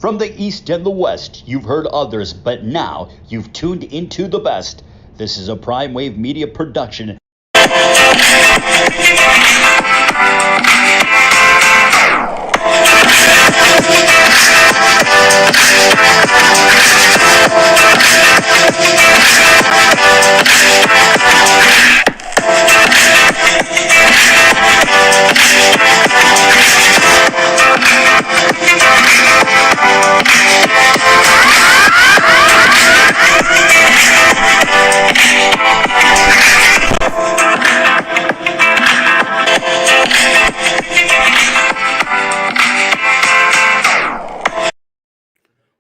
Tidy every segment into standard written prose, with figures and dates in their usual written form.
From the East and the West, you've heard others, but now you've tuned into the best. This is a Prime Wave Media production.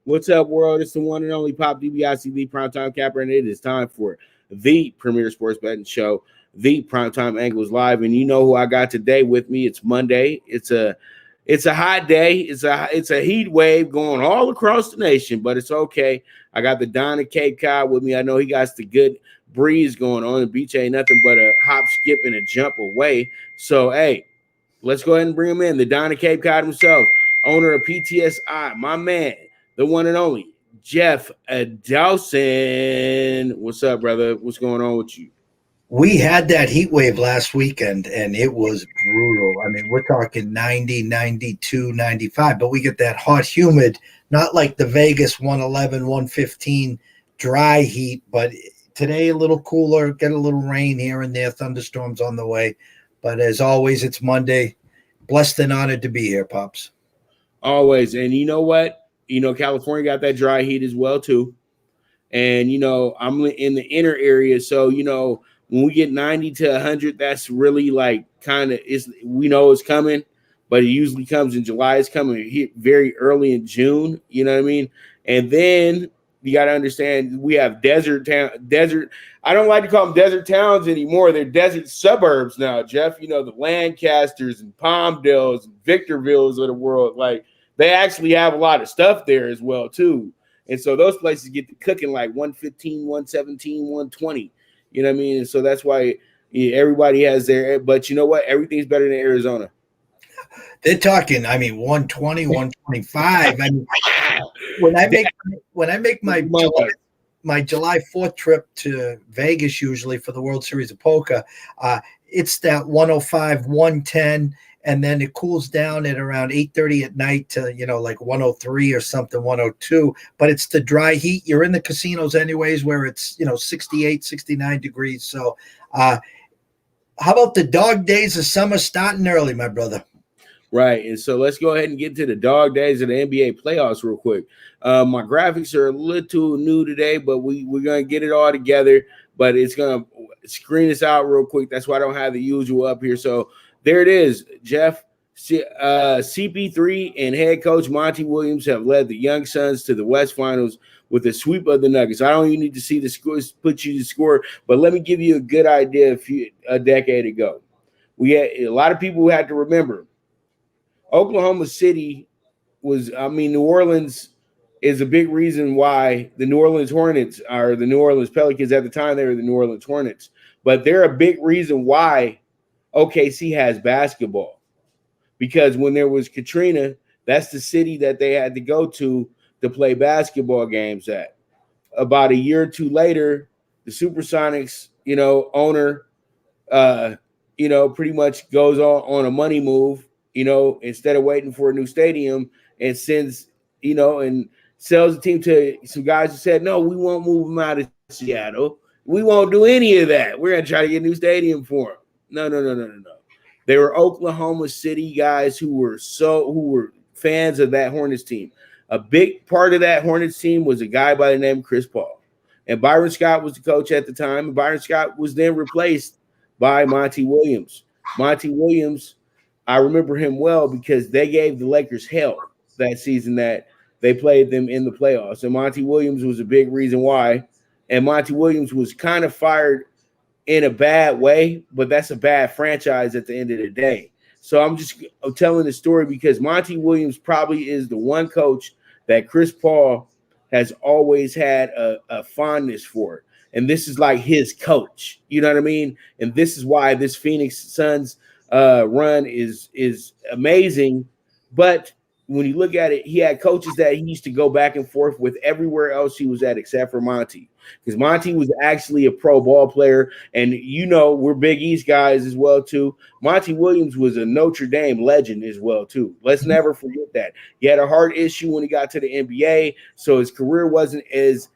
What's up, world? It's the one and only Pop DBIC, the Primetime Capper, and it is time for the premier sports betting show, the Primetime Angles Live. And you know who I got today with me? It's Monday. It's a hot day. It's a heat wave going all across the nation, but it's okay. I got the Don of Cape Cod with me. I know he got the good breeze going on. The beach ain't nothing but a hop, skip, and a jump away. So, hey, let's go ahead and bring him in. The Don of Cape Cod himself, owner of PTSI, my man, the one and only Jeff Dawson. What's up, brother? What's going on with you? We had that heat wave last weekend, and it was brutal. I mean, we're talking 90, 92, 95, but we get that hot, humid, not like the Vegas 111, 115 dry heat, but today a little cooler, get a little rain here and there, thunderstorms on the way. But as always, it's Monday. Blessed and honored to be here, Pops. Always. And you know what? You know, California got that dry heat as well, too. And, you know, I'm in the inner area. So, you know, when we get 90 to 100, that's really like kind of we know it's coming, but it usually comes in July. It's coming very early in June. You know what I mean? And then you got to understand we have desert. I don't like to call them desert towns anymore. They're desert suburbs now, Jeff. You know, the Lancasters and Palmdales and Victorvilles of the world. Like, they actually have a lot of stuff there as well, too. And so those places get to cooking like 115, 117, 120. You know what I mean? And so that's why everybody has their – but you know what? Everything's better than Arizona. They're talking, I mean, 120, 125. I mean, when I make my July 4th trip to Vegas usually for the World Series of Poker, it's that 105, 110, and then it cools down at around 8:30 at night to, you know, like 103 or something, 102. But it's the dry heat. You're in the casinos anyways where it's, you know, 68, 69 degrees. So how about the dog days of summer starting early, my brother? Right. And so let's go ahead and get to the dog days of the NBA playoffs real quick. My graphics are a little new today, but we're going to get it all together. But it's going to screen us out real quick. That's why I don't have the usual up here. So there it is, Jeff. CP3 and head coach Monty Williams have led the Young Suns to the West Finals with a sweep of the Nuggets. I don't even need to see the scores, put you to score, but let me give you a good idea. A decade ago, we had a lot of people who had to remember Oklahoma City New Orleans is a big reason why the New Orleans Hornets are the New Orleans Pelicans. At the time, they were the New Orleans Hornets, but they're a big reason why OKC has basketball, because when there was Katrina, that's the city that they had to go to play basketball games at. About a year or two later, the Supersonics, you know, owner, you know, pretty much goes on a money move, you know, instead of waiting for a new stadium, and sends, you know, and sells the team to some guys who said, no, we won't move them out of Seattle. We won't do any of that. We're going to try to get a new stadium for them. No. They were Oklahoma City guys who were fans of that Hornets team. A big part of that Hornets team was a guy by the name of Chris Paul. And Byron Scott was the coach at the time. And Byron Scott was then replaced by Monty Williams. Monty Williams, I remember him well because they gave the Lakers hell that season that they played them in the playoffs. And Monty Williams was a big reason why. And Monty Williams was kind of fired in a bad way, but that's a bad franchise at the end of the day. So I'm telling the story because Monty Williams probably is the one coach that Chris Paul has always had a fondness for. And this is like his coach. You know what I mean? And this is why this Phoenix Suns run is amazing. But when you look at it, he had coaches that he used to go back and forth with everywhere else he was at, except for Monty, because Monty was actually a pro ball player. And we're Big East guys as well too. Monty Williams was a Notre Dame legend as well too. Let's never forget that. He had a heart issue when he got to the NBA, so his career wasn't as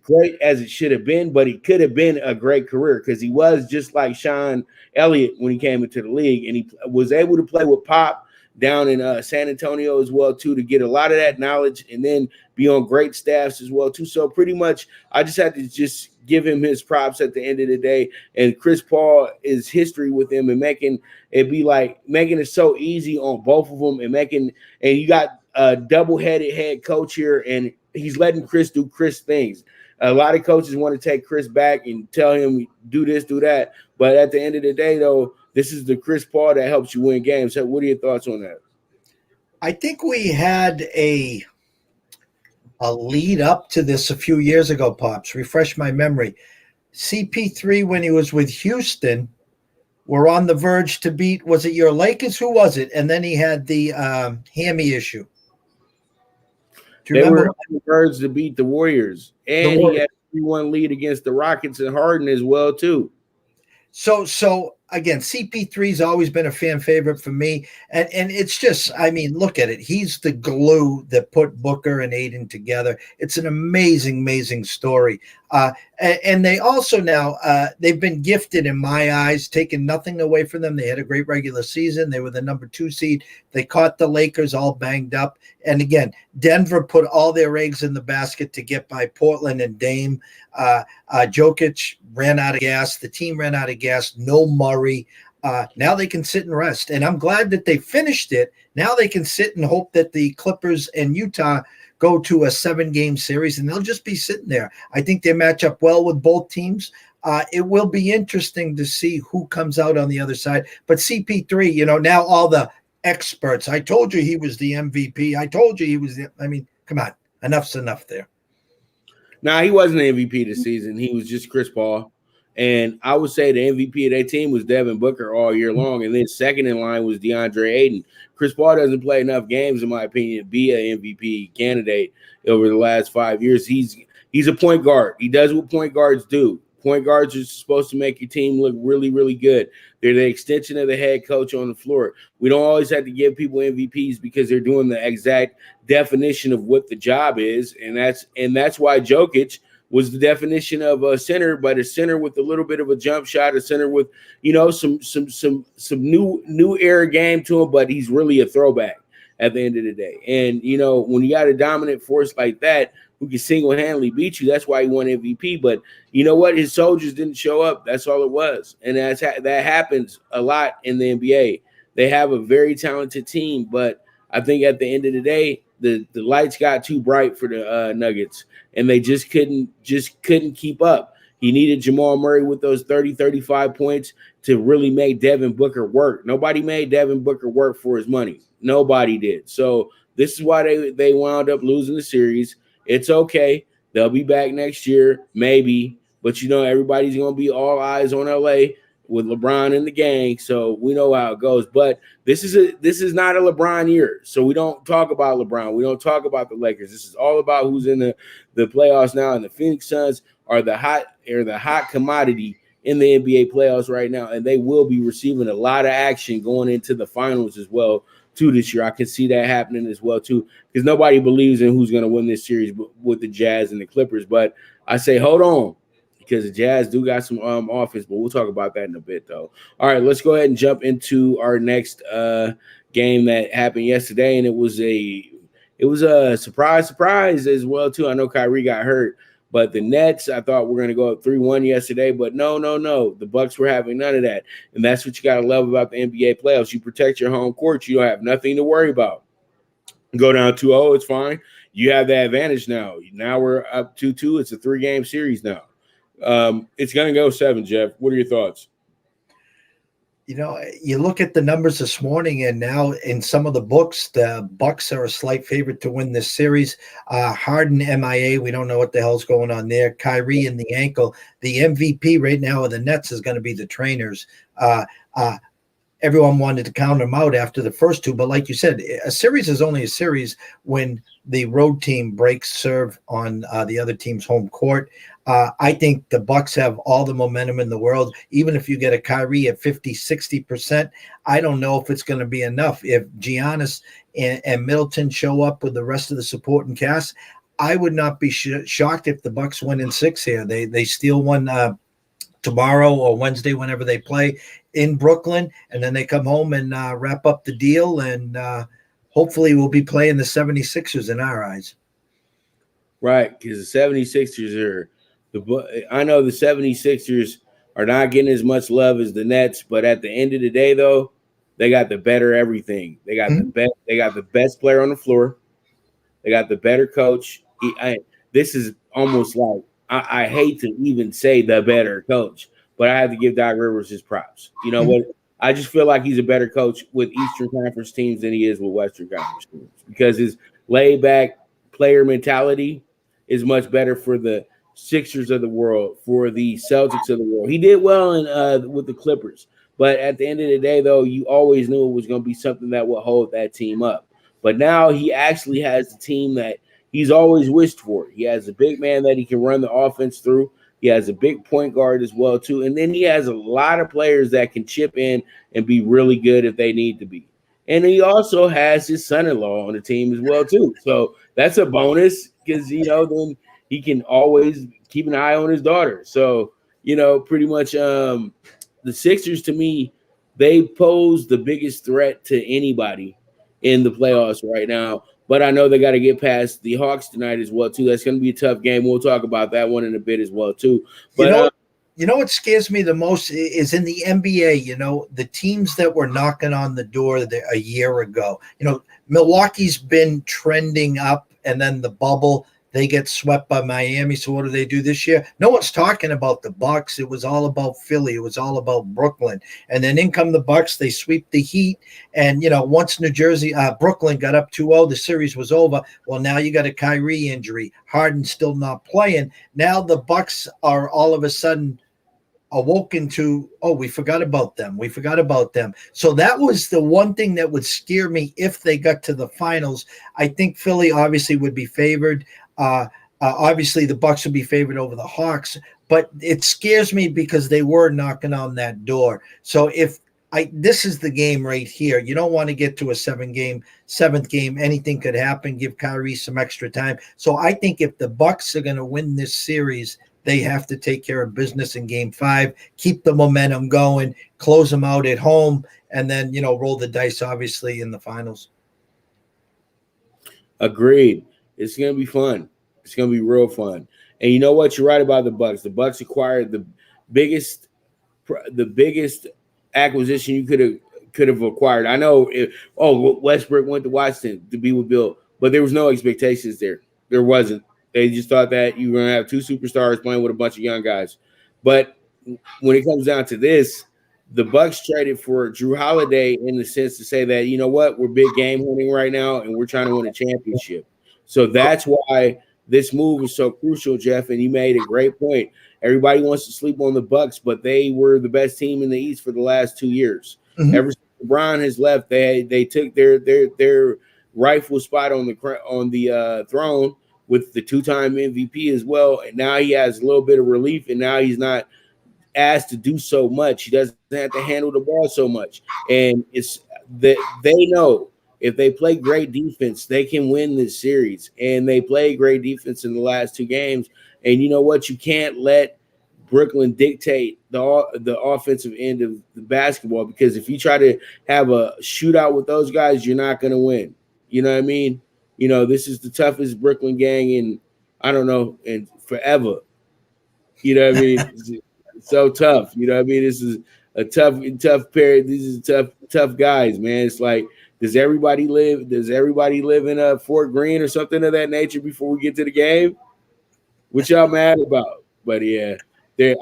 great as it should have been, but he could have been a great career because he was just like Sean Elliott when he came into the league, and he was able to play with Pop down in San Antonio as well too, to get a lot of that knowledge and then be on great staffs as well too. So pretty much I just had to just give him his props at the end of the day. And Chris Paul is history with him and making it so easy on both of them, and you got a double-headed head coach here, and he's letting Chris do Chris things. A lot of coaches want to take Chris back and tell him do this, do that. But at the end of the day, though, this is the Chris Paul that helps you win games. So what are your thoughts on that? I think we had a lead up to this a few years ago, Pops. Refresh my memory. CP3, when he was with Houston, were on the verge to beat, was it your Lakers? Who was it? And then he had the hammy issue. Do you remember? Were on the verge to beat the Warriors. And he had a 3-1 lead against the Rockets and Harden as well, too. So again, CP3's always been a fan favorite for me. And it's just, I mean, look at it. He's the glue that put Booker and Aiden together. It's an amazing, amazing story. And they also now, they've been gifted in my eyes, taking nothing away from them. They had a great regular season. They were the number 2 seed. They caught the Lakers all banged up. And again, Denver put all their eggs in the basket to get by Portland and Dame. Jokic ran out of gas. The team ran out of gas. No Murray. Now they can sit and rest. And I'm glad that they finished it. Now they can sit and hope that the Clippers and Utah go to a 7-game series, and they'll just be sitting there. I think they match up well with both teams. It will be interesting to see who comes out on the other side. But CP3, now all the experts, I told you he was the MVP. I told you he was come on. Enough's enough there. Nah, he wasn't the MVP this season. He was just Chris Paul. And I would say the MVP of their team was Devin Booker all year long. And then second in line was DeAndre Ayton. Chris Paul doesn't play enough games, in my opinion, to be an MVP candidate over the last 5 years. He's a point guard. He does what point guards do. Point guards are supposed to make your team look really, really good. They're the extension of the head coach on the floor. We don't always have to give people MVPs because they're doing the exact definition of what the job is. And that's why Jokic was the definition of a center, but a center with a little bit of a jump shot, a center with, some new era game to him, but he's really a throwback at the end of the day. And, when you got a dominant force like that who can single-handedly beat you, that's why he won MVP. But you know what? His soldiers didn't show up. That's all it was. And that happens a lot in the NBA. They have a very talented team, but I think at the end of the day, the lights got too bright for the Nuggets, and they just couldn't keep up. He needed Jamal Murray with those 30, 35 points to really make Devin Booker work. Nobody made Devin Booker work for his money. Nobody did. So this is why they wound up losing the series. It's okay. They'll be back next year, maybe. But, everybody's going to be all eyes on LA with LeBron and the gang, so we know how it goes. But this is not a LeBron year, so we don't talk about LeBron. We don't talk about the Lakers. This is all about who's in the playoffs now, and the Phoenix Suns are the hot commodity in the NBA playoffs right now, and they will be receiving a lot of action going into the finals as well too this year. I can see that happening as well too, because nobody believes in who's going to win this series with the Jazz and the Clippers. But I say hold on, because the Jazz do got some offense, but we'll talk about that in a bit, though. All right, let's go ahead and jump into our next game that happened yesterday, and it was a surprise as well, too. I know Kyrie got hurt, but the Nets, I thought were going to go up 3-1 yesterday, but no. The Bucks were having none of that, and that's what you got to love about the NBA playoffs. You protect your home court. You don't have nothing to worry about. Go down 2-0, it's fine. You have that advantage now. Now we're up 2-2. It's a 3-game series now. It's going to go 7, Jeff. What are your thoughts? You look at the numbers this morning, and now in some of the books, the Bucks are a slight favorite to win this series. Harden MIA, we don't know what the hell's going on there. Kyrie in the ankle. The MVP right now of the Nets is going to be the trainers. everyone wanted to count them out after the first two. But like you said, a series is only a series when the road team breaks serve on the other team's home court. I think the Bucks have all the momentum in the world. Even if you get a Kyrie at 50, 60%, I don't know if it's going to be enough. If Giannis and Middleton show up with the rest of the supporting cast, I would not be shocked if the Bucks win in 6 here. They steal one tomorrow or Wednesday, whenever they play in Brooklyn, and then they come home and wrap up the deal, and hopefully we'll be playing the 76ers in our eyes. Right, because the 76ers are I know the 76ers are not getting as much love as the Nets, but at the end of the day, though, they got the better everything. They got the best player on the floor. They got the better coach. This is almost like I hate to even say the better coach, but I have to give Doc Rivers his props. You know what? I just feel like he's a better coach with Eastern Conference teams than he is with Western Conference teams because his laid back player mentality is much better for the Sixers of the world, for the Celtics of the world. He did well with the Clippers, but at the end of the day, though, you always knew it was going to be something that would hold that team up. But now he actually has the team that he's always wished for. He has a big man that he can run the offense through. He has a big point guard as well, too. And then he has a lot of players that can chip in and be really good if they need to be. And he also has his son-in-law on the team as well, too. So that's a bonus because, then he can always keep an eye on his daughter. So, pretty much the Sixers, to me, they pose the biggest threat to anybody in the playoffs right now. But I know they got to get past the Hawks tonight as well, too. That's going to be a tough game. We'll talk about that one in a bit as well, too. But you know what scares me the most is in the NBA, the teams that were knocking on the door a year ago. Milwaukee's been trending up, and then the bubble, they get swept by Miami. So what do they do this year? No one's talking about the Bucks. It was all about Philly. It was all about Brooklyn. And then in come the Bucks. They sweep the Heat. And, once Brooklyn got up 2-0, the series was over. Well, now you got a Kyrie injury. Harden's still not playing. Now the Bucks are all of a sudden awoken to, we forgot about them. So that was the one thing that would scare me if they got to the finals. I think Philly obviously would be favored. Obviously the Bucks would be favored over the Hawks, but it scares me because they were knocking on that door. So this is the game right here. You don't want to get to a seventh game. Anything could happen. Give Kyrie some extra time. So I think if the Bucks are going to win this series, they have to take care of business in game 5, keep the momentum going, close them out at home, and then, roll the dice, obviously, in the finals. Agreed. It's going to be fun. It's going to be real fun. And you know what? You're right about the Bucks. The Bucks acquired the biggest acquisition you could have acquired. I know Westbrook went to Washington to be with Bill, but there was no expectations there. There wasn't. They just thought that you were going to have 2 superstars playing with a bunch of young guys. But when it comes down to this, the Bucks traded for Drew Holiday in the sense to say that, you know what, we're big game hunting right now and we're trying to win a championship. So that's why this move is so crucial, Jeff, and you made a great point. Everybody wants to sleep on the Bucks, but they were the best team in the East for the last 2 years. Ever since LeBron has left, they took their rightful spot on the throne with the 2-time MVP as well. And now he has a little bit of relief, and now he's not asked to do so much. He doesn't have to handle the ball so much. And it's that they know if they play great defense, they can win this series. And they play great defense in the last 2 games. And you know what? You can't let Brooklyn dictate the offensive end of the basketball, because if you try to have a shootout with those guys, you're not going to win. You know what I mean? This is the toughest Brooklyn gang in, I don't know, in forever. You know what I mean? It's so tough. You know what I mean? This is a tough pair. These are tough guys, man. It's like, does everybody live in Fort Greene or something of that nature before we get to the game? What y'all mad about? But yeah,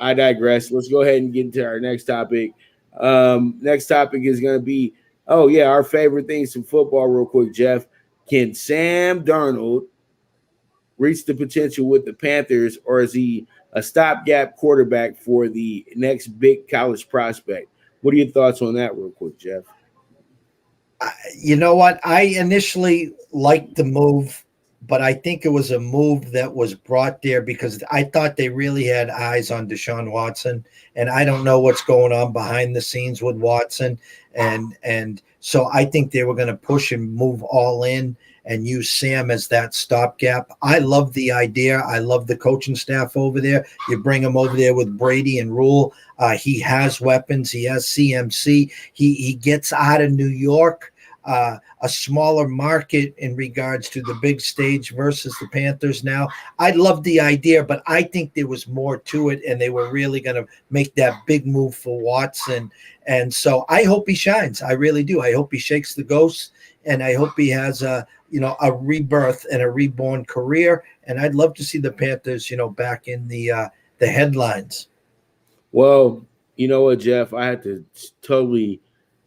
I digress. Let's go ahead and get into our next topic. Next topic is going to be, our favorite things from football real quick, Jeff. Can Sam Darnold reach the potential with the Panthers, or is he a stopgap quarterback for the next big college prospect? What are your thoughts on that, real quick, Jeff? You know what? I initially liked the move, but I think it was a move that was brought there because I thought they really had eyes on Deshaun Watson, and I don't know what's going on behind the scenes with Watson, and so I think they were going to push and move all in and use Sam as that stopgap. I love the idea. I love the coaching staff over there. You bring him over there with Brady and Rule. He has weapons. He has CMC. He gets out of New York. A smaller market in regards to the big stage versus the Panthers now. I love the idea, but I think there was more to it, and they were really going to make that big move for Watson. And so I hope he shines. I really do. I hope he shakes the ghost, and I hope he has a rebirth and a reborn career. And I'd love to see the Panthers, back in the headlines. Well, you know what, Jeff? I have to totally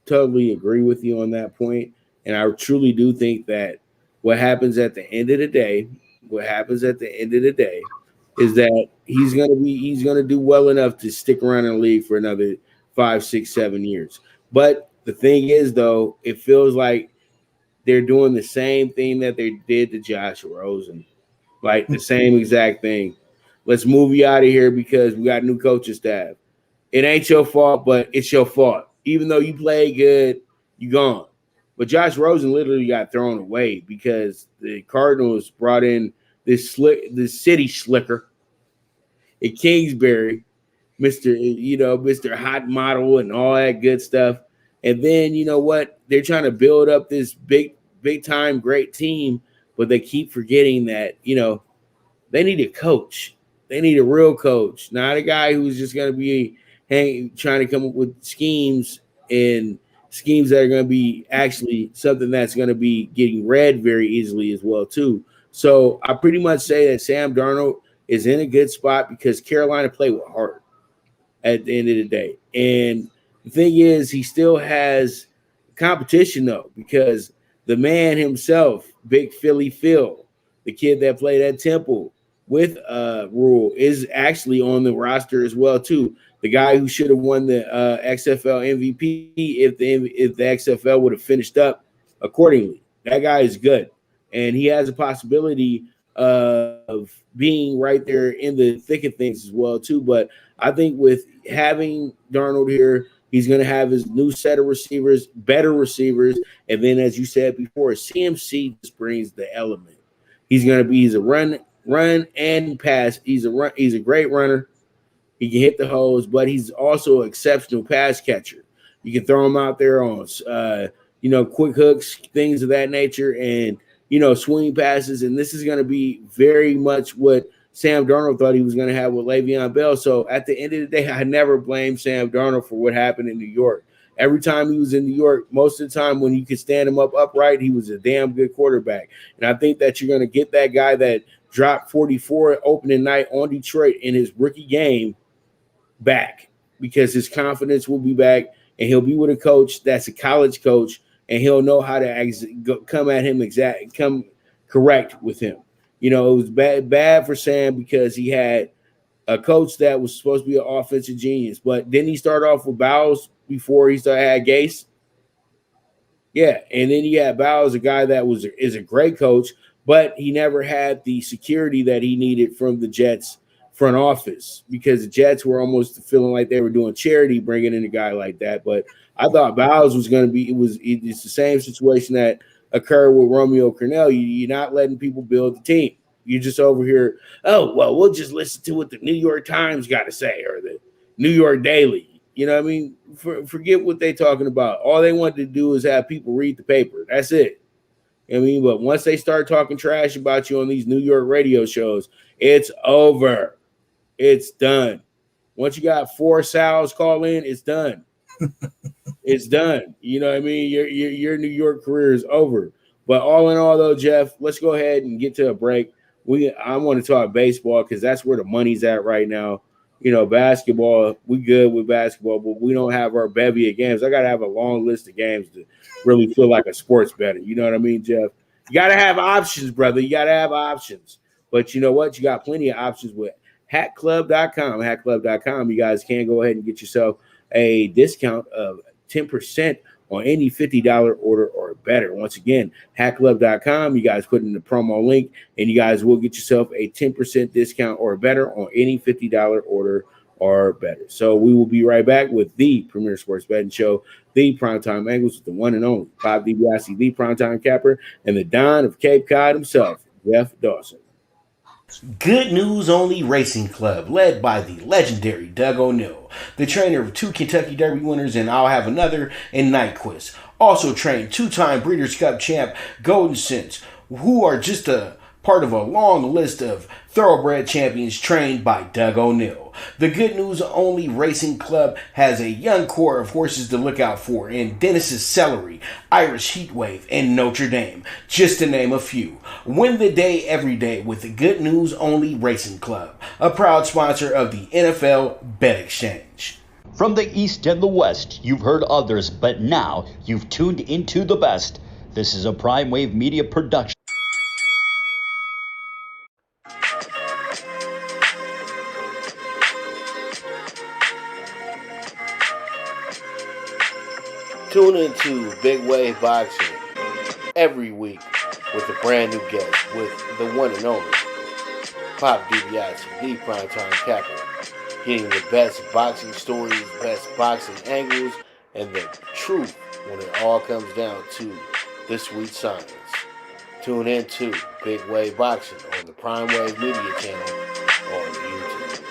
agree with you on that point. And I truly do think that what happens at the end of the day is that he's gonna do well enough to stick around in the league for another 5, 6, 7 years. But the thing is, though, it feels like they're doing the same thing that they did to Josh Rosen, like the same exact thing. Let's move you out of here because we got new coaching staff. It ain't your fault, but it's your fault. Even though you play good, you gone. But Josh Rosen literally got thrown away because the Cardinals brought in this city slicker at Kingsbury, Mr. Hot Model and all that good stuff. And then you know what? They're trying to build up this big time great team, but they keep forgetting that, they need a coach. They need a real coach, not a guy who's just going to be trying to come up with schemes that are going to be actually something that's going to be getting read very easily as well too. So I pretty much say that Sam Darnold is in a good spot because Carolina played with heart at the end of the day. And the thing is, he still has competition though, because the man himself, Big Philly Phil, the kid that played at Temple with Rule, is actually on the roster as well too. The guy who should have won the XFL MVP if the XFL would have finished up accordingly. That guy is good, and he has a possibility of being right there in the thick of things as well too. But I think with having Darnold here, he's going to have his new set of receivers, better receivers, and then as you said before, CMC just brings the element. He's a run and pass. He's a great runner. He can hit the hose, but he's also an exceptional pass catcher. You can throw him out there on, quick hooks, things of that nature, and, swing passes. And this is going to be very much what Sam Darnold thought he was going to have with Le'Veon Bell. So at the end of the day, I never blamed Sam Darnold for what happened in New York. Every time he was in New York, most of the time when you could stand him up upright, he was a damn good quarterback. And I think that you're going to get that guy that dropped 44 opening night on Detroit in his rookie game back, because his confidence will be back, and he'll be with a coach that's a college coach, and he'll know how to come correct with him. It was bad for Sam because he had a coach that was supposed to be an offensive genius, but didn't he start off with Bowles before he had Gase? Yeah, and then he had Bowles, a guy that is a great coach, but he never had the security that he needed from the Jets front office, because the Jets were almost feeling like they were doing charity bringing in a guy like that. But I thought Bowles was going to be it's the same situation that occurred with Romeo Cornell. You're not letting people build the team. You're just over here, oh, well, we'll just listen to what the New York Times got to say, or the New York Daily. You know what I mean? Forget what they're talking about. All they want to do is have people read the paper. That's it. But once they start talking trash about you on these New York radio shows, it's over. It's done. Once you got 4 Sal's call in, it's done. It's done. You know what I mean? Your New York career is over. But all in all, though, Jeff, let's go ahead and get to a break. I want to talk baseball because that's where the money's at right now. Basketball, we good with basketball, but we don't have our bevy of games. I got to have a long list of games to really feel like a sports bettor. You know what I mean, Jeff? You got to have options, brother. You got to have options. But you know what? You got plenty of options with HackClub.com. HackClub.com. You guys can go ahead and get yourself a discount of 10% on any $50 order or better. Once again, hackclub.com. You guys put in the promo link, and you guys will get yourself a 10% discount or better on any $50 order or better. So we will be right back with the Premier Sports Betting Show, the Primetime Angles, with the one and only Pop DiBiase, the Primetime Capper, and the Don of Cape Cod himself, Jeff Dawson. Good News Only Racing Club, led by the legendary Doug O'Neill, the trainer of 2 Kentucky Derby winners and I'll Have Another and Nyquist. Also trained 2-time Breeders' Cup champ Golden Sense, who are just a part of a long list of thoroughbred champions trained by Doug O'Neill. The Good News Only Racing Club has a young core of horses to look out for in Dennis's Celery, Irish Heatwave, and Notre Dame, just to name a few. Win the day every day with the Good News Only Racing Club, a proud sponsor of the NFL Bet Exchange. From the East and the West, you've heard others, but now you've tuned into the best. This is a Prime Wave Media production. Tune into Big Wave Boxing every week with a brand new guest, with the one and only Pop DiBiase, the Primetime Capper, getting the best boxing stories, best boxing angles, and the truth when it all comes down to the sweet science. Tune into Big Wave Boxing on the Prime Wave Media channel on YouTube.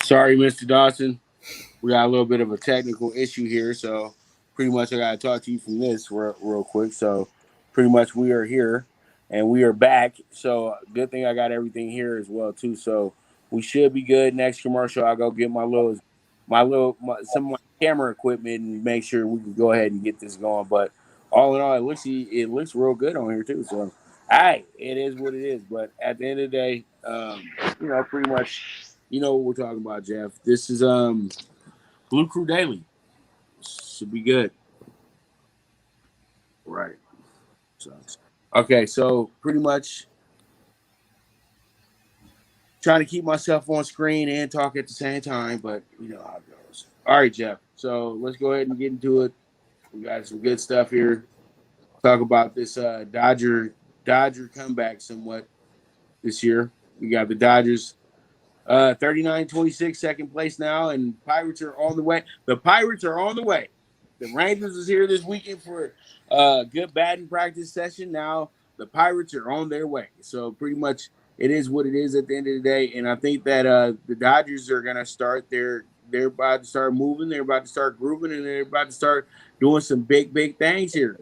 Sorry, Mr. Dawson. We got a little bit of a technical issue here, so pretty much I got to talk to you from this real quick. So pretty much we are here, and we are back. So good thing I got everything here as well, too. So we should be good. Next commercial, I'll go get some of my camera equipment and make sure we can go ahead and get this going. But all in all, it looks real good on here, too. So, it is what it is. But at the end of the day, pretty much, you know what we're talking about, Jeff. This is Blue Crew Daily. Should be good. Right. So pretty much trying to keep myself on screen and talk at the same time, but you know how it goes. All right, Jeff. So let's go ahead and get into it. We got some good stuff here. Talk about this Dodger comeback somewhat this year. We got the Dodgers 39-26, second place now, and Pirates are on the way. The Pirates are on the way. The Rangers is here this weekend for a good batting practice session. Now the Pirates are on their way. So pretty much it is what it is at the end of the day. And I think that the Dodgers are going to start they're about to start moving. They're about to start grooving, and they're about to start doing some big things here.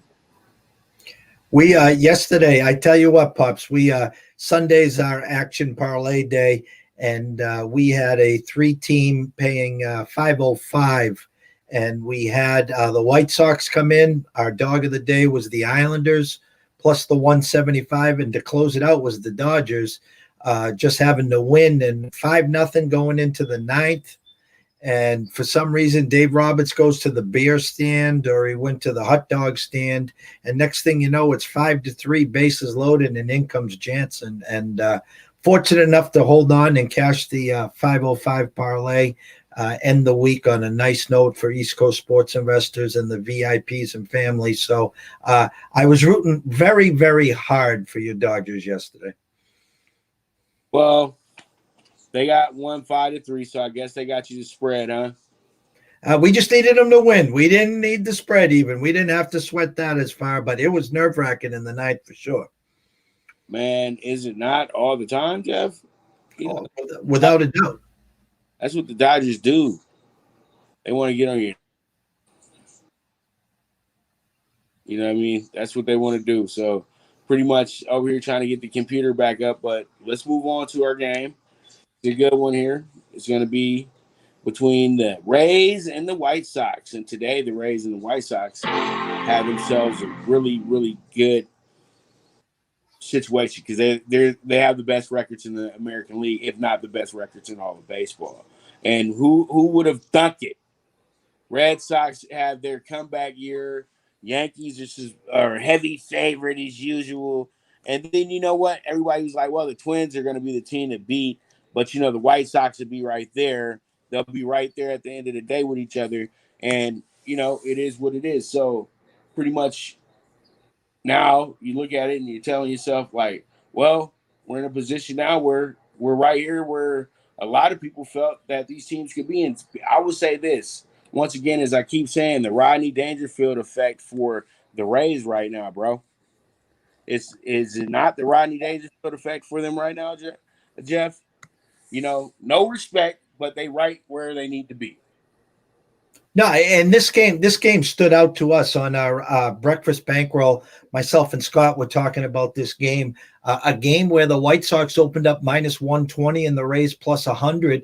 We yesterday, I tell you what, Pops, we Sunday's our action parlay day. And we had a 3-team paying 505, and we had the White Sox come in. Our dog of the day was the Islanders, plus the 175, and to close it out was the Dodgers, just having to win, and 5-0 going into the ninth. And for some reason, Dave Roberts goes to the beer stand, or he went to the hot dog stand, and next thing you know, it's 5-3, bases loaded, and in comes Jansen, and fortunate enough to hold on and cash the 505 parlay, end the week on a nice note for East Coast sports investors and the VIPs and families. So I was rooting very, very hard for your Dodgers yesterday. Well, they got 5-3, so I guess they got you the spread, huh? We just needed them to win. We didn't need the spread even. We didn't have to sweat that as far, but it was nerve-wracking in the night for sure. Man, is it not all the time, Jeff? Without a doubt. That's what the Dodgers do. They want to get on You know what I mean? That's what they want to do. So pretty much over here trying to get the computer back up. But let's move on to our game. It's a good one here. It's going to be between the Rays and the White Sox. And today the Rays and the White Sox have themselves a really, really good situation because they have the best records in the American League, if not the best records in all of baseball. And who would have thunk it? Red Sox have their comeback year. Yankees are heavy favorite as usual. And then you know what? Everybody was like, well, the Twins are going to be the team to beat. But, the White Sox will be right there. They'll be right there at the end of the day with each other. And, it is what it is. So pretty much now you look at it and you're telling yourself, like, well, we're in a position now where we're right here where a lot of people felt that these teams could be in. I would say this, once again, as I keep saying, the Rodney Dangerfield effect for the Rays right now, bro. Is it not the Rodney Dangerfield effect for them right now, Jeff? No respect, but they right where they need to be. No, and this game stood out to us on our breakfast bankroll. Myself and Scott were talking about this game, a game where the White Sox opened up minus 120 and the Rays plus 100.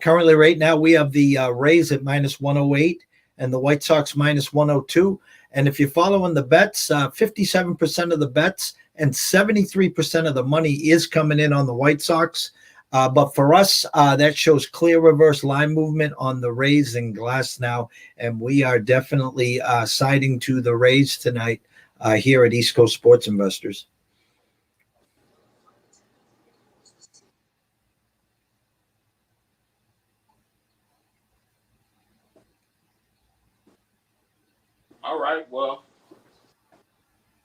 Currently, right now, we have the Rays at minus 108 and the White Sox minus 102. And if you're following the bets, 57% of the bets and 73% of the money is coming in on the White Sox. But for us, that shows clear reverse line movement on the Rays and Glass now. And we are definitely siding to the Rays tonight here at East Coast Sports Investors. All right, well,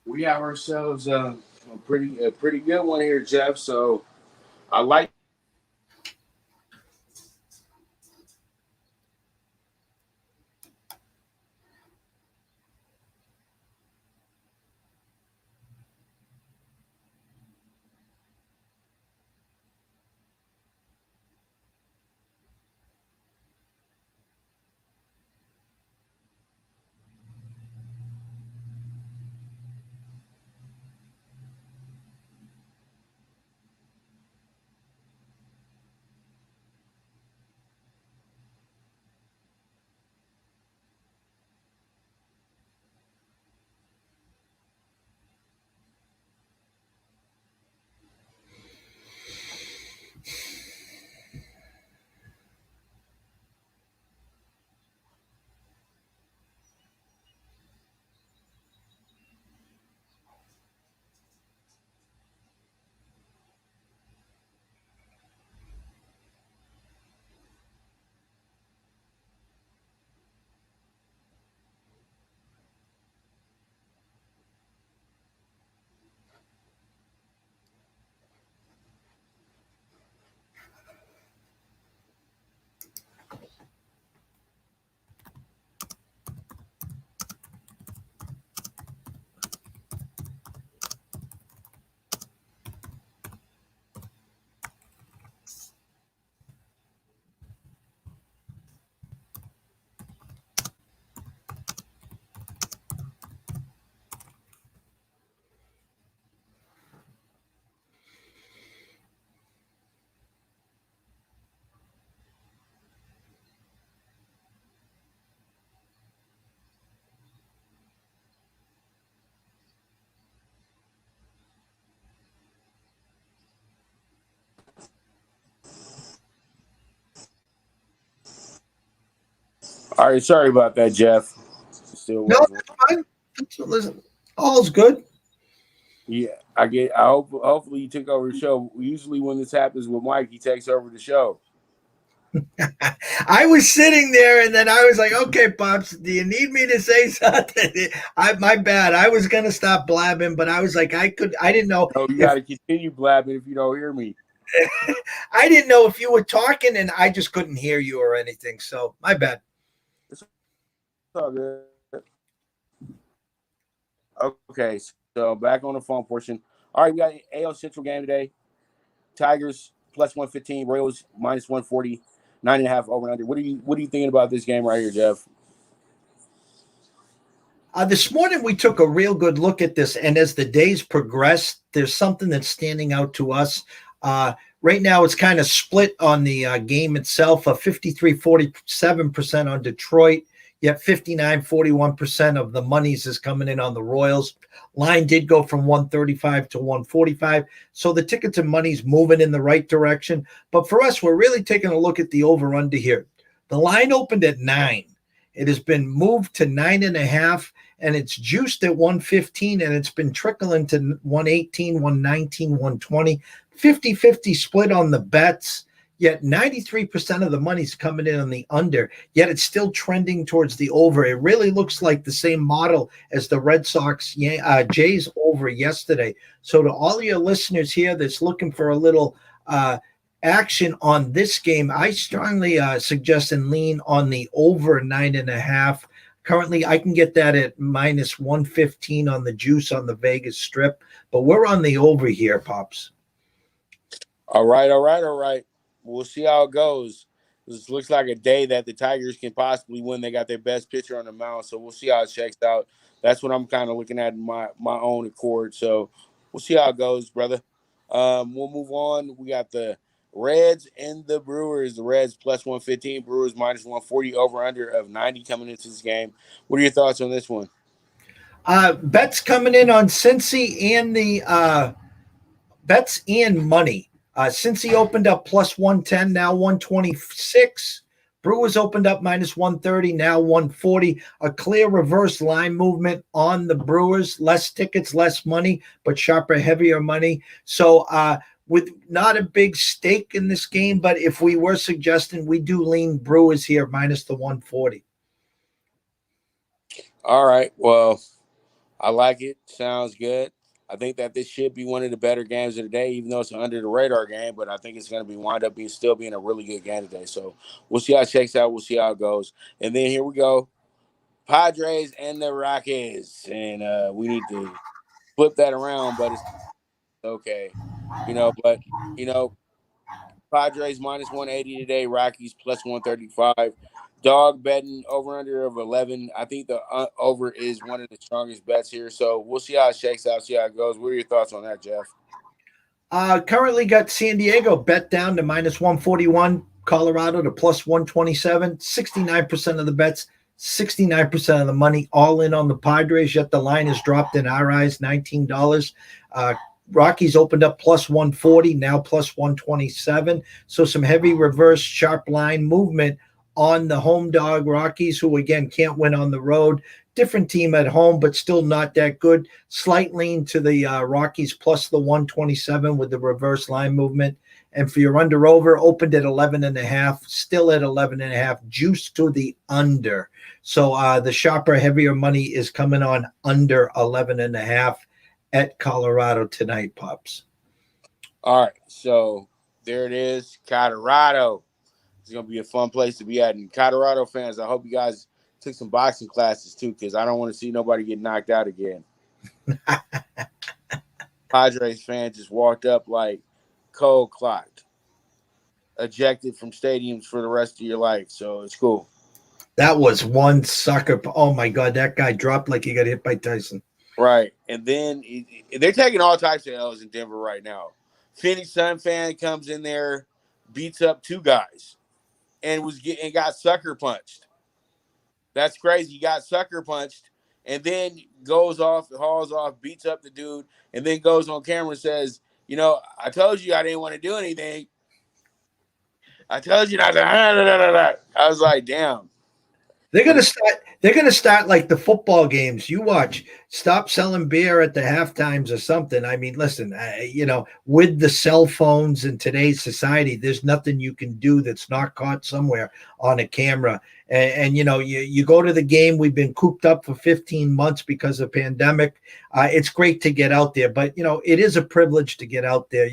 we have ourselves a pretty good one here, Jeff. So I like. All right, sorry about that, Jeff. Still No, wasn't. that's fine. Listen, all's good. Yeah, I get. I hope. Hopefully, you took over the show. Usually, when this happens with Mike, he takes over the show. I was sitting there, and then I was like, "Okay, Pops, do you need me to say something?" My bad. I was gonna stop blabbing, but I was like, I didn't know. No, you got to continue blabbing if you don't hear me. I didn't know if you were talking, and I just couldn't hear you or anything. So my bad. It's all good. Okay, so back on the phone portion. All right, we got AL Central game today. Tigers plus 115, Royals minus 140, 9.5 over and under. What are you thinking about this game right here, Jeff? This morning we took a real good look at this, and as the days progressed, there's something that's standing out to us. Right now, it's kind of split on the game itself. 53-47% on Detroit, yet 59-41% of the monies is coming in on the Royals. Line did go from 135 to 145, so the tickets and money's moving in the right direction. But for us, we're really taking a look at the over-under here. The line opened at 9. It has been moved to 9.5, and it's juiced at 115, and it's been trickling to 118, 119, 120. 50-50 split on the bets, yet 93% of the money's coming in on the under, yet it's still trending towards the over. It really looks like the same model as the Red Sox Jays over yesterday. So to all your listeners here that's looking for a little action on this game, I strongly suggest and lean on the over 9.5. Currently, I can get that at minus 115 on the juice on the Vegas Strip, but we're on the over here, Pops. All right. We'll see how it goes. This looks like a day that the Tigers can possibly win. They got their best pitcher on the mound, so we'll see how it checks out. That's what I'm kind of looking at in my own accord. So we'll see how it goes, brother. We'll move on. We got the Reds and the Brewers. The Reds plus 115, Brewers minus 140, over under of 90 coming into this game. What are your thoughts on this one? Bets coming in on Cincy and the bets and money. Cincy opened up plus 110, now 126. Brewers opened up minus 130, now 140. A clear reverse line movement on the Brewers. Less tickets, less money, but sharper, heavier money. So with not a big stake in this game, but if we were suggesting, we do lean Brewers here minus the 140. All right. Well, I like it. Sounds good. I think that this should be one of the better games of the day, even though it's an under-the-radar game, but I think it's going to wind up still being a really good game today. So we'll see how it checks out. We'll see how it goes. And then here we go, Padres and the Rockies. And we need to flip that around, but it's okay. Padres minus 180 today, Rockies plus 135. Dog betting over under of 11. I think the over is one of the strongest bets here. So we'll see how it shakes out, see how it goes. What are your thoughts on that, Jeff? Currently got San Diego bet down to minus 141, Colorado to plus 127. 69% of the bets, 69% of the money, all in on the Padres, yet the line has dropped in our eyes, $19. Rockies opened up plus 140, now plus 127. So some heavy reverse sharp line movement on the home dog Rockies, who again can't win on the road. Different team at home, but still not that good. Slight lean to the Rockies plus the 127 with the reverse line movement. And for your under over, opened at 11.5, still at 11.5, juice to the under. So the sharper, heavier money is coming on under 11.5 at Colorado tonight, Pops. All right, so there it is, Colorado. It's going to be a fun place to be at. And Colorado fans, I hope you guys took some boxing classes too, because I don't want to see nobody get knocked out again. Padres fans just walked up like cold clocked, ejected from stadiums for the rest of your life. So it's cool. That was one sucker. Oh my God, that guy dropped like he got hit by Tyson. Right. And then they're taking all types of L's in Denver right now. Phoenix Sun fan comes in there, beats up two guys, and got sucker punched. That's crazy. He got sucker punched and then hauls off, beats up the dude, and then goes on camera and says, I told you I didn't want to do anything. I told you not to. I was like, damn. They're gonna start like the football games. You watch. Stop selling beer at the half times or something. I mean, listen, with the cell phones in today's society, there's nothing you can do that's not caught somewhere on a camera. And you go to the game. We've been cooped up for 15 months because of pandemic. It's great to get out there, but it is a privilege to get out there.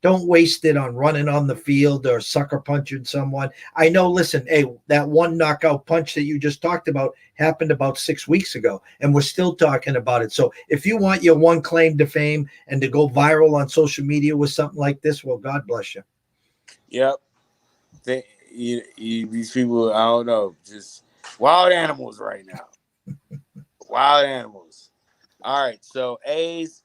Don't waste it on running on the field or sucker punching someone. I know. Listen, hey, that one knockout punch that you just talked about happened about 6 weeks ago, and we're still talking about it. So if you want your one claim to fame and to go viral on social media with something like this, well, God bless you. Yep. These people, I don't know, just wild animals right now. Wild animals. All right, so Angels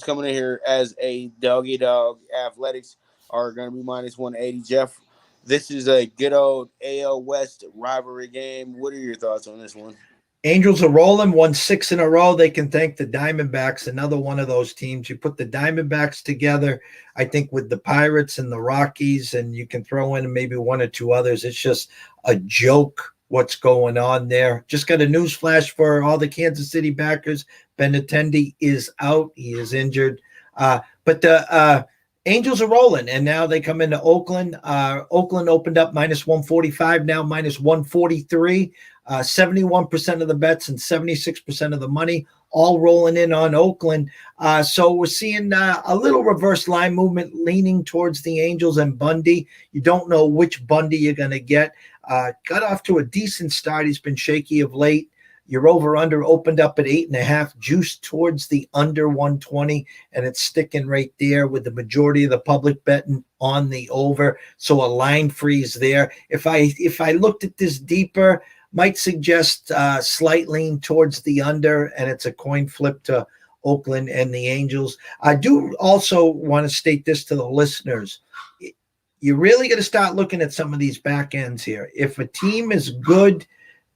coming in here as a doggy dog. Athletics are going to be minus 180. Jeff, this is a good old AL West rivalry game. What are your thoughts on this one? Angels are rolling, won 6 in a row. They can thank the Diamondbacks, another one of those teams. You put the Diamondbacks together, I think, with the Pirates and the Rockies, and you can throw in maybe one or two others. It's just a joke what's going on there. Just got a news flash for all the Kansas City backers. Benintendi is out. He is injured. But the Angels are rolling, and now they come into Oakland. Oakland opened up minus 145, now minus 143. 71% of the bets and 76% of the money all rolling in on Oakland. So we're seeing a little reverse line movement leaning towards the Angels and Bundy. You don't know which Bundy you're going to get. Got off to a decent start. He's been shaky of late. Your over-under opened up at 8.5, juiced towards the under 120, and it's sticking right there with the majority of the public betting on the over. So a line freeze there. If I looked at this deeper, might suggest slight lean towards the under, and it's a coin flip to Oakland and the Angels. I do also want to state this to the listeners. You're really going to start looking at some of these back ends here. If a team is good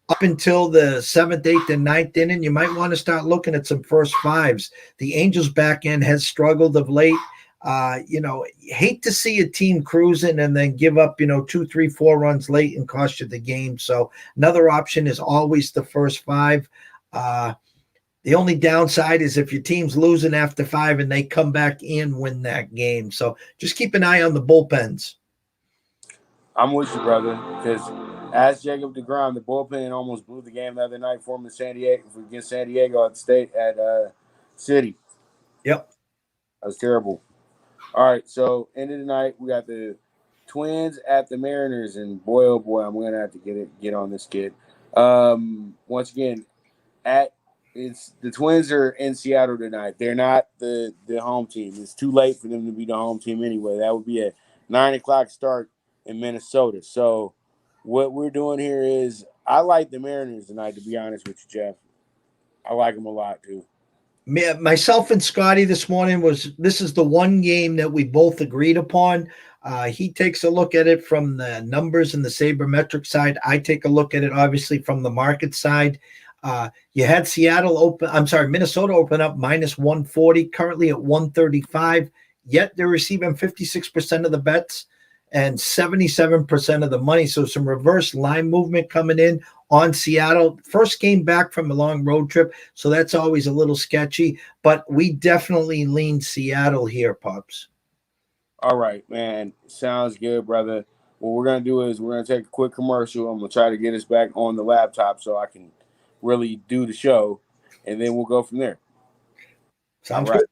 up until the 7th, 8th, and 9th inning, you might want to start looking at some first fives. The Angels back end has struggled of late. Hate to see a team cruising and then give up, 2, 3, 4 runs late and cost you the game. So another option is always the first five. The only downside is if your team's losing after 5 and they come back and win that game. So just keep an eye on the bullpens. I'm with you, brother, because as Jacob deGrom, the bullpen almost blew the game the other night for him in San Diego against San Diego at City. Yep. That was terrible. All right, so end of the night, we got the Twins at the Mariners, and boy, oh boy, I'm gonna have to get on this kid. Once again, the Twins are in Seattle tonight. They're not the home team. It's too late for them to be the home team anyway. That would be a 9:00 start in Minnesota. So what we're doing here is I like the Mariners tonight, to be honest with you, Jeff. I like them a lot too. Myself and Scotty this morning this is the one game that we both agreed upon. He takes a look at it from the numbers and the sabermetric side. I take a look at it obviously from the market side. You had Minnesota open up minus 140, currently at 135, yet they're receiving 56% of the bets and 77% of the money. So some reverse line movement coming in on Seattle. First game back from a long road trip, so that's always a little sketchy, but we definitely lean Seattle here, Pups. All right, man. Sounds good, brother. What we're going to do is we're going to take a quick commercial. I'm going to try to get us back on the laptop so I can really do the show, and then we'll go from there. Sounds good.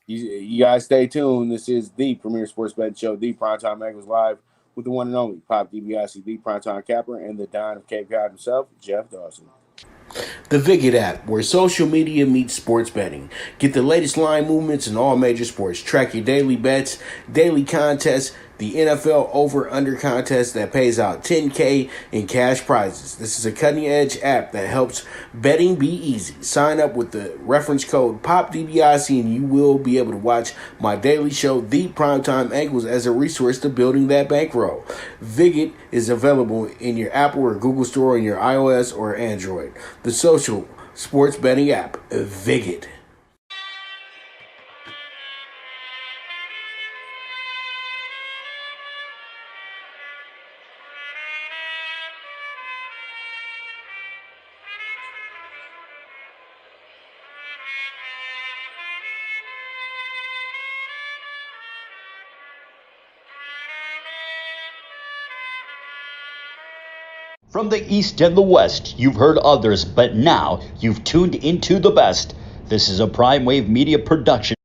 You guys stay tuned. This is the premier sports betting show, the Primetime Angles, live with the one and only Pop DiBiase, the Primetime Capper, and the Don of Cape Cod himself, Jeff Dawson. The Viggo app, where social media meets sports betting. Get the latest line movements in all major sports. Track your daily bets, daily contests, the NFL over-under contest that pays out $10K in cash prizes. This is a cutting-edge app that helps betting be easy. Sign up with the reference code POPDBIC and you will be able to watch my daily show, The Primetime Angles, as a resource to building that bankroll. Viggo is available in your Apple or Google Store on your iOS or Android. The social sports betting app, Viggo. From the East and the West, you've heard others, but now you've tuned into the best. This is a Prime Wave Media production.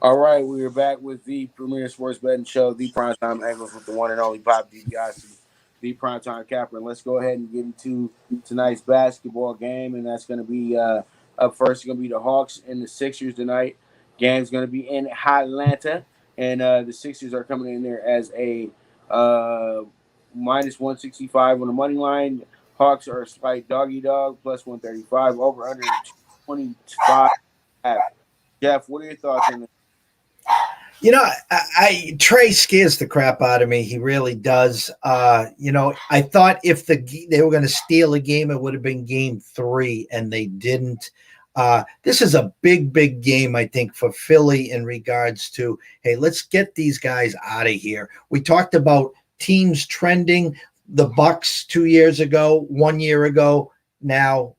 All right, we are back with the premier sports betting show, the Primetime Angles with the one and only Pop DiBiase, the Primetime Capper. And let's go ahead and get into tonight's basketball game, and that's going to be up first. It's going to be the Hawks and the Sixers tonight. Game's going to be in Atlanta, and the Sixers are coming in there as a minus 165 on the money line. Hawks are a slight doggy dog, plus 135, over under 25. Jeff, what are your thoughts on this? Trey scares the crap out of me. He really does. I thought if they were going to steal a game, it would have been game 3, and they didn't. This is a big, big game, I think, for Philly in regards to, hey, let's get these guys out of here. We talked about teams trending. The Bucks 2 years ago, 1 year ago. Now,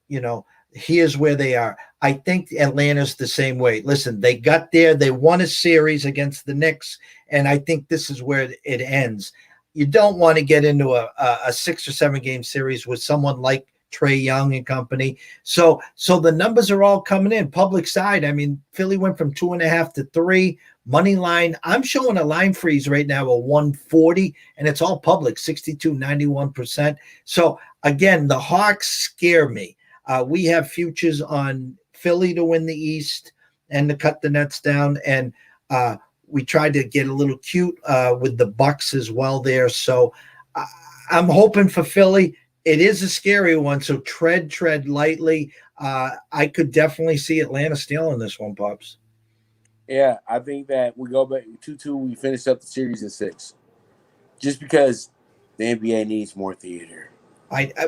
here's where they are. I think Atlanta's the same way. Listen, they got there. They won a series against the Knicks, and I think this is where it ends. You don't want to get into a 6 or 7 game series with someone like Trey Young and company. So the numbers are all coming in. Public side, I mean, Philly went from 2.5 to 3. Money line, I'm showing a line freeze right now of 140, and it's all public, 62, 91%. So, again, the Hawks scare me. We have futures on Philly to win the East and to cut the Nets down. And we tried to get a little cute with the Bucks as well there. So I'm hoping for Philly. It is a scary one. So tread lightly. I could definitely see Atlanta stealing this one, Pops. Yeah, I think that we go back 2-2. We finish up the series in 6. Just because the NBA needs more theater.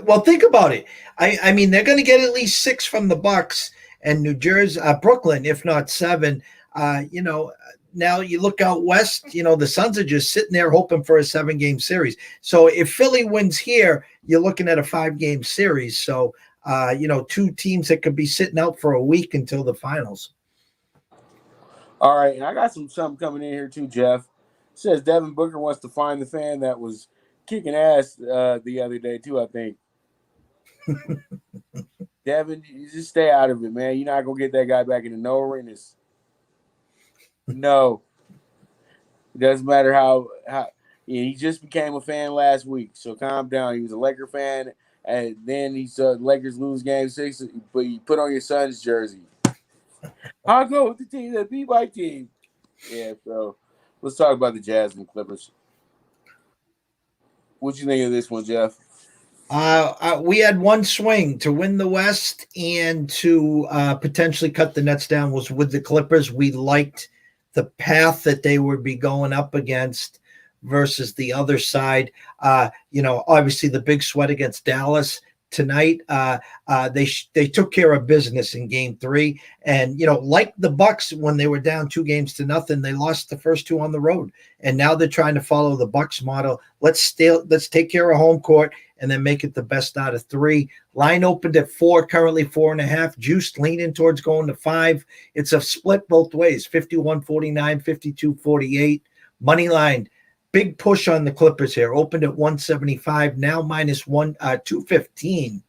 Well, think about it. I mean, they're going to get at least 6 from the Bucks and New Jersey, Brooklyn, if not 7. Now you look out west. The Suns are just sitting there hoping for a 7-game series. So if Philly wins here, you're looking at a 5-game series. So 2 teams that could be sitting out for a week until the finals. All right, and I got something coming in here too, Jeff. It says Devin Booker wants to find the fan that was kicking ass the other day too, I think. Devin, you just stay out of it, man. You're not gonna get that guy back into no arenas. No. It doesn't matter how he just became a fan last week, so calm down. He was a Laker fan, and then he saw Lakers lose game 6, but you put on your son's jersey. I'll go with the team that beat my team. Yeah, so let's talk about the Jazz and Clippers. What you think of this one, Jeff? We had one swing to win the West and to potentially cut the Nets down was with the Clippers. We liked the path that they would be going up against versus the other side. Obviously the big sweat against Dallas tonight. They took care of business in game 3. And, like the Bucks, when they were down 2-0, they lost the first 2 on the road. And now they're trying to follow the Bucks model. Let's take care of home court and then make it the best out of 3. Line opened at 4, currently 4.5. Juiced, leaning towards going to 5. It's a split both ways, 51-49, 52-48. Money line, big push on the Clippers here. Opened at 175, now minus 215.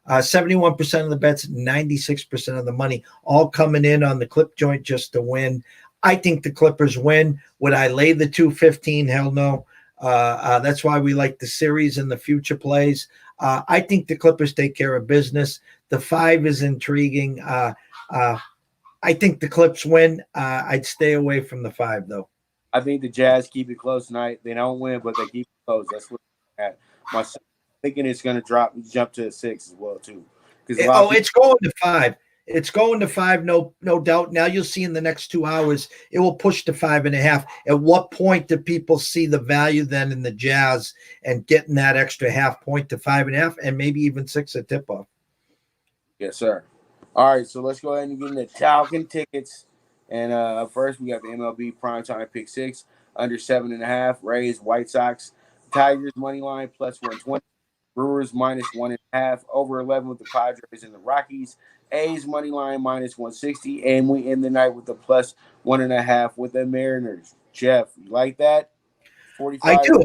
71% of the bets, 96% of the money, all coming in on the clip joint just to win. I think the Clippers win. Would I lay the 215? Hell no. That's why we like the series and the future plays. I think the Clippers take care of business. The 5 is intriguing. I think the Clips win. I'd stay away from the 5, though. I think the Jazz keep it close tonight. They don't win, but they keep it close. That's what I'm at. My thinking it's going to jump to a 6 as well, too. It's going to 5. It's going to 5, no doubt. Now you'll see in the next 2 hours, it will push to 5.5. At what point do people see the value then in the Jazz and getting that extra half point to 5.5 and maybe even 6 at tip-off? Yes, sir. All right, so let's go ahead and get into talking tickets. And first, we got the MLB PrimeTime PK6 under 7.5. Rays, White Sox, Tigers money line plus 120. Brewers minus 1.5. Over 11 with the Padres and the Rockies. A's money line minus 160. And we end the night with the plus 1.5 with the Mariners. Jeff, you like that? 45. I do.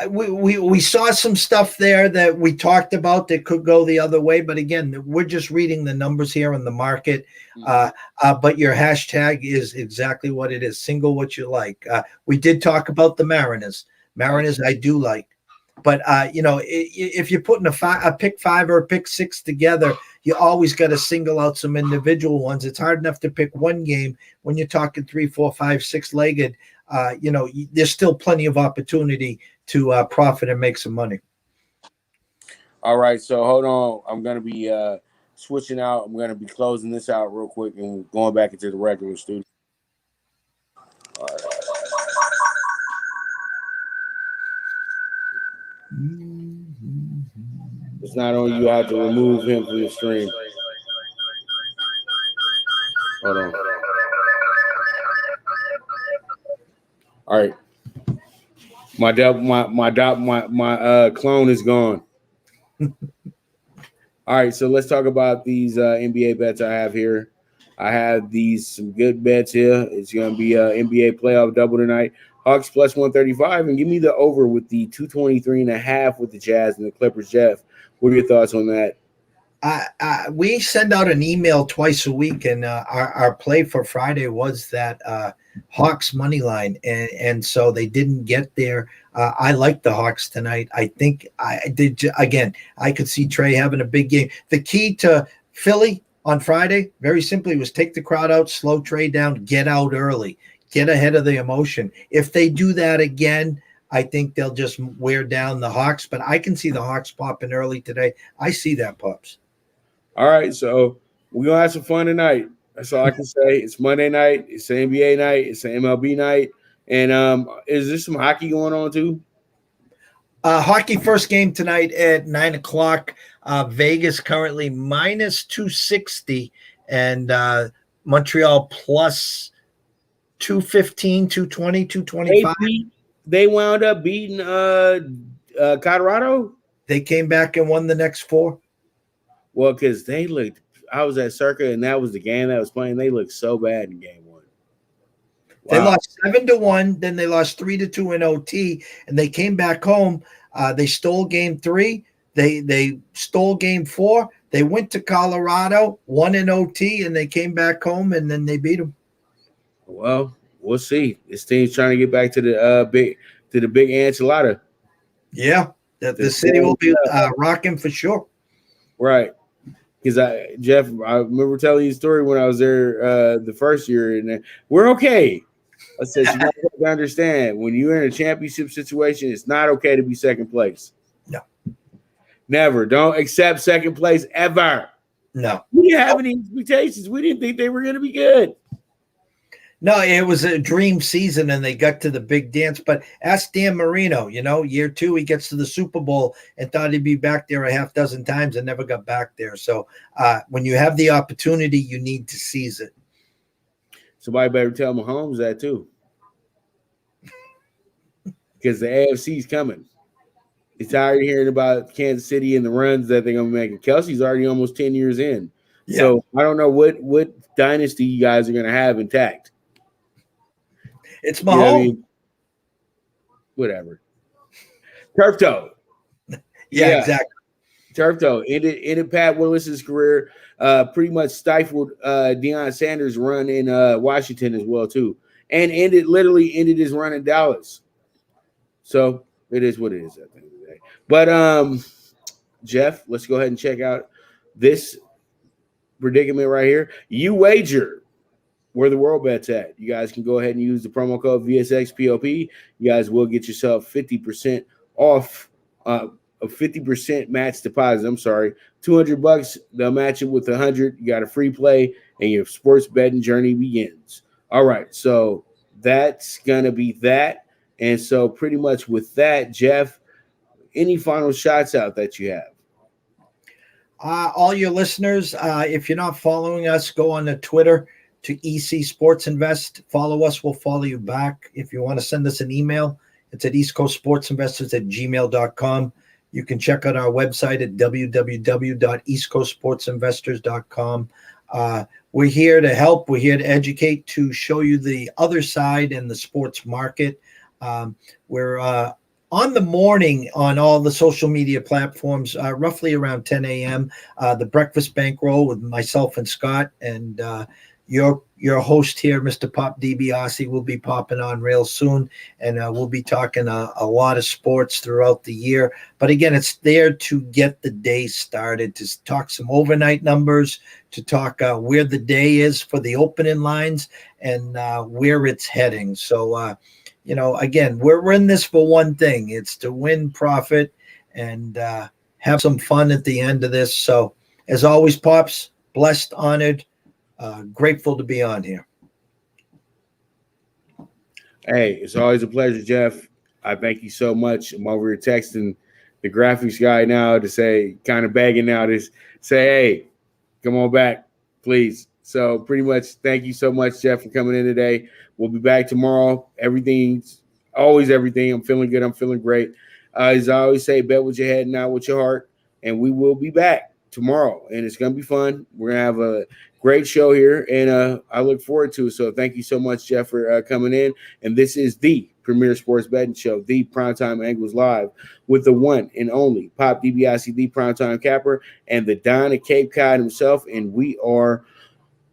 we saw some stuff there that we talked about that could go the other way, but again, we're just reading the numbers here in the market. But your hashtag is exactly what it is. Single what you like. We did talk about the Mariners. Mariners I do like, but if you're putting a pick 5 or a pick 6 together, you always got to single out some individual ones. It's hard enough to pick one game when you're talking 3, 4, 5, 6-legged. There's still plenty of opportunity to profit and make some money. All right, so hold on. I'm going to be switching out. I'm going to be closing this out real quick and going back into the regular studio. All right. It's not only you have to remove him from the stream. Hold on. All right. My clone is gone. All right, so let's talk about these NBA bets I have here. I have some good bets here. It's going to be NBA playoff double tonight. Hawks plus 135, and give me the over with the 223.5 with the Jazz and the Clippers. Jeff, what are your thoughts on that? We send out an email twice a week, and our play for Friday was that Hawks money line, and so they didn't get there. I like the Hawks tonight. I think I did. Again, I could see Trey having a big game. The key to Philly on Friday, very simply, was take the crowd out, slow Trey down, get out early, get ahead of the emotion. If they do that again, I think they'll just wear down the Hawks. But I can see the Hawks popping early today. I see that, Pops. All right, so we're going to have some fun tonight. That's all I can say. It's Monday night. It's an NBA night. It's an MLB night. And is there some hockey going on too? Hockey first game tonight at 9 o'clock. Vegas currently minus 260 and Montreal plus 215, 220, 225. They wound up beating Colorado. They came back and won the next 4. Well, because they looked – I was at Circa, and that was the game that was playing. They looked so bad in game 1. Wow. They lost 7-1, then they lost 3-2 in OT, and they came back home. They stole game 3. They stole game 4. They went to Colorado, won in OT, and they came back home, and then they beat them. Well, we'll see. This team's trying to get back to the big enchilada. Yeah, the city will be rocking for sure. Right. Because Jeff, I remember telling you a story when I was there the first year, and we're okay. I said, you have to understand, when you're in a championship situation, it's not okay to be second place. No. Never. Don't accept second place ever. No. We didn't have any expectations. We didn't think they were going to be good. No, it was a dream season, and they got to the big dance. But ask Dan Marino, year 2, he gets to the Super Bowl and thought he'd be back there a half dozen times and never got back there. So when you have the opportunity, you need to seize it. Somebody better tell Mahomes that too. Because the AFC's coming. He's tired of hearing about Kansas City and the runs that they're going to make. And Kelsey's already almost 10 years in. Yeah. So I don't know what dynasty you guys are going to have intact. It's Mahomes. Whatever. Turf toe. Yeah, exactly. Turf toe. Ended Pat Willis's career. Pretty much stifled Deion Sanders' run in Washington as well, too. And literally ended his run in Dallas. So it is what it is at the end of the day. But Jeff, let's go ahead and check out this predicament right here. You wager where the world bet's at. You guys can go ahead and use the promo code VSXPOP. You guys will get yourself 50% off a 50% match deposit. I'm sorry, $200. They'll match it with $100. You got a free play, and your sports betting journey begins. All right, so that's gonna be that. And so pretty much with that, Jeff, any final shots out that you have? All your listeners, if you're not following us, go on to Twitter to EC Sports Invest. Follow us. We'll follow you back. If you want to send us an email, it's at eastcoastsportsinvestors@gmail.com. You can check out our website at www.eastcoastsportsinvestors.com. We're here to help. We're here to educate, to show you the other side in the sports market. We're on the morning on all the social media platforms, roughly around 10 a.m., the Breakfast Bankroll with myself and Scott, and your host here, Mr. Pop DiBiase, will be popping on real soon, and we'll be talking a lot of sports throughout the year. But again, it's there to get the day started, to talk some overnight numbers, to talk where the day is for the opening lines, and where it's heading. So, again, we're in this for one thing. It's to win profit and have some fun at the end of this. So, as always, Pops, blessed, honored, grateful to be on here. Hey, it's always a pleasure, Jeff. I thank you so much. I'm over here texting the graphics guy now to say, kind of begging now to say, hey, come on back, please. So pretty much, thank you so much, Jeff, for coming in today. We'll be back tomorrow. Everything's always everything. I'm feeling good. I'm feeling great. As I always say, bet with your head, not with your heart. And we will be back tomorrow, and it's going to be fun. We're going to have a great show here, and I look forward to it. So thank you so much, Jeff, for coming in. And this is the Premier Sports Betting Show, the Primetime Angles Live, with the one and only Pop DiBiase, the Primetime Capper, and the Don of Cape Cod himself, and we are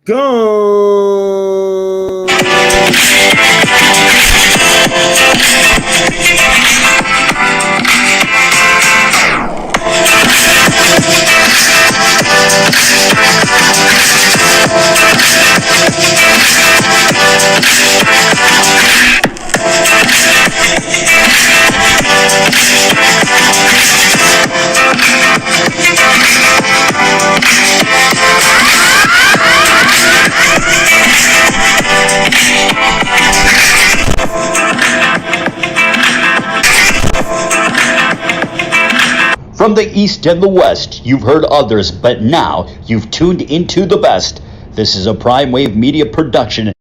gone. From the East and the West, you've heard others, but now you've tuned into the best. This is a Prime Wave Media production.